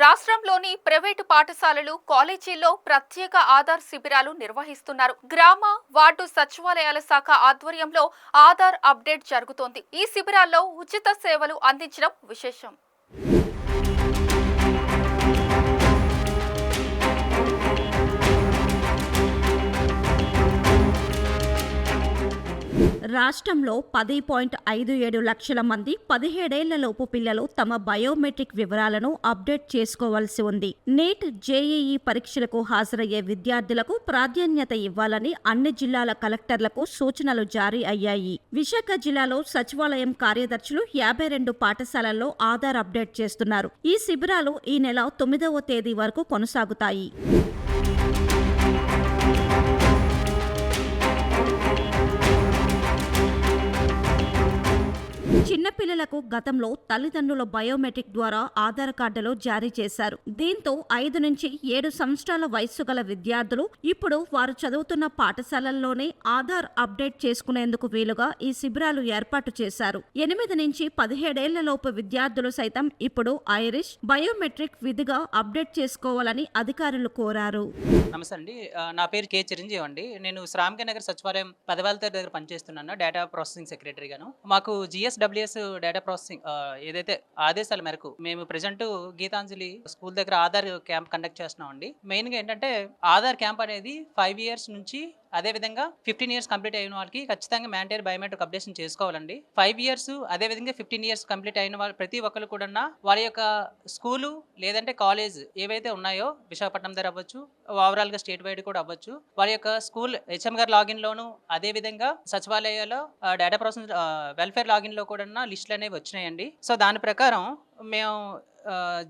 రాష్ట్రంలోని ప్రైవేటు పాఠశాలలు, కాలేజీల్లో ప్రత్యేక ఆధార్ శిబిరాలు నిర్వహిస్తున్నారు. గ్రామ, వార్డు సచివాలయాల శాఖ ఆధ్వర్యంలో ఆధార్ అప్డేట్ జరుగుతోంది. ఈ శిబిరాల్లో ఉచిత సేవలు అందించడం విశేషం. రాష్ట్రంలో 10.57 లక్షల మంది 17 ఏళ్లలోపు పిల్లలు తమ బయోమెట్రిక్ వివరాలను అప్డేట్ చేసుకోవాల్సి ఉంది. నీట్, జేఈఈ పరీక్షలకు హాజరయ్యే విద్యార్థులకు ప్రాధాన్యత ఇవ్వాలని అన్ని జిల్లాల కలెక్టర్లకు సూచనలు జారీ అయ్యాయి. విశాఖ జిల్లాలో సచివాలయం కార్యదర్శులు 52 పాఠశాలల్లో ఆధార్ అప్డేట్ చేస్తున్నారు. ఈ శిబిరాలు ఈ నెల 9వ తేదీ వరకు కొనసాగుతాయి. చిన్నపిల్లలకు గతంలో తల్లిదండ్రుల బయోమెట్రిక్ ద్వారా ఆధార్ కార్డులు జారీ చేశారు. దీంతో 5 నుంచి 7 సంవత్సరాల వయస్సు గల విద్యార్థులు ఇప్పుడు వారు చదువుతున్న పాఠశాలల్లోనే ఆధార్ అప్డేట్ చేసుకునేందుకు వీలుగా ఈ శిబిరాలు ఏర్పాటు చేశారు. 8 నుంచి 17 ఏళ్లలోపు విద్యార్థులు సైతం ఇప్పుడు ఐరిష్ బయోమెట్రిక్ విధిగా అప్డేట్ చేసుకోవాలని అధికారులు కోరారు. నమస్తే అండి. నా పేరు కే చిరంజీవి అండి. నేను శ్రామిక నగర్ సచివాలయం 10,000 దగ్గర పనిచేస్తున్నాను, డేటా ప్రాసెసింగ్ సెక్రటరీగాను. మాకు జిఎస్డబ్ల్యూఎస్ డేటా ప్రాసెసింగ్ ఏదైతే ఆదేశాల మేరకు మేము ప్రజెంట్ గీతాంజలి స్కూల్ దగ్గర ఆధార్ క్యాంప్ కండక్ట్ చేస్తున్నాం అండి. మెయిన్గా ఏంటంటే ఆధార్ క్యాంప్ అనేది 5 years నుంచి అదేవిధంగా 15 years కంప్లీట్ అయిన వాళ్ళకి ఖచ్చితంగా మ్యాండేటరీ బయోమెట్రిక్ అప్డేషన్ చేసుకోవాలండి. 5 years అదేవిధంగా 15 years కంప్లీట్ అయిన వాళ్ళు ప్రతి ఒక్కరు కూడా వారి యొక్క స్కూలు లేదంటే కాలేజ్ ఏవైతే ఉన్నాయో విశాఖపట్నం దగ్గర అవ్వచ్చు, ఓవరాల్గా స్టేట్ వైడ్ కూడా అవ్వచ్చు, వారి యొక్క స్కూల్ హెచ్ఎం గారి లాగిన్లోను అదేవిధంగా సచివాలయాల్లో డేటా ప్రాసెస్ వెల్ఫేర్ లాగిన్లో కూడా లిస్టులు అనేవి వచ్చినాయండి. సో దాని ప్రకారం మేము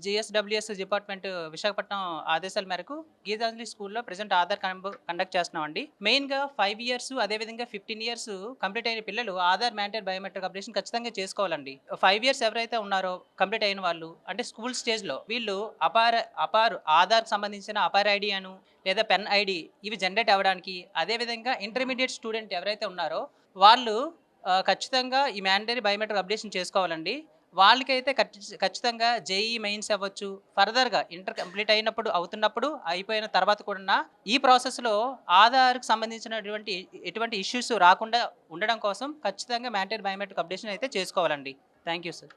జిఎస్డబ్ల్యూఎస్ డిపార్ట్మెంట్ విశాఖపట్నం ఆదేశాల మేరకు గీతాంజలి స్కూల్లో ప్రజెంట్ ఆధార్ కండక్ట్ చేస్తున్నామండి. మెయిన్గా 5 years అదేవిధంగా 15 years కంప్లీట్ అయిన పిల్లలు ఆధార్ మ్యాండేటరీ బయోమెట్రిక్ అప్డేషన్ ఖచ్చితంగా చేసుకోవాలండి. 5 years ఎవరైతే ఉన్నారో కంప్లీట్ అయిన వాళ్ళు అంటే స్కూల్ స్టేజ్లో వీళ్ళు అపార్ ఆధార్ సంబంధించిన అపార్ ఐడి అను లేదా పెన్ ఐడి ఇవి జనరేట్ అవ్వడానికి, అదేవిధంగా ఇంటర్మీడియట్ స్టూడెంట్ ఎవరైతే ఉన్నారో వాళ్ళు ఖచ్చితంగా ఈ మ్యాండేటరీ బయోమెట్రిక్ అప్డేషన్ చేసుకోవాలండి. వాళ్ళకైతే ఖచ్చితంగా జేఈ మెయిన్స్ అవ్వచ్చు, ఫర్దర్గా ఇంటర్ కంప్లీట్ అవుతున్నప్పుడు అయిపోయిన తర్వాత కూడా ఈ ప్రాసెస్లో ఆధార్కి సంబంధించినటువంటి ఎటువంటి ఇష్యూస్ రాకుండా ఉండడం కోసం ఖచ్చితంగా మ్యాండేటరీ బయోమెట్రిక్ అప్డేషన్ అయితే చేసుకోవాలండి. Thank you sir.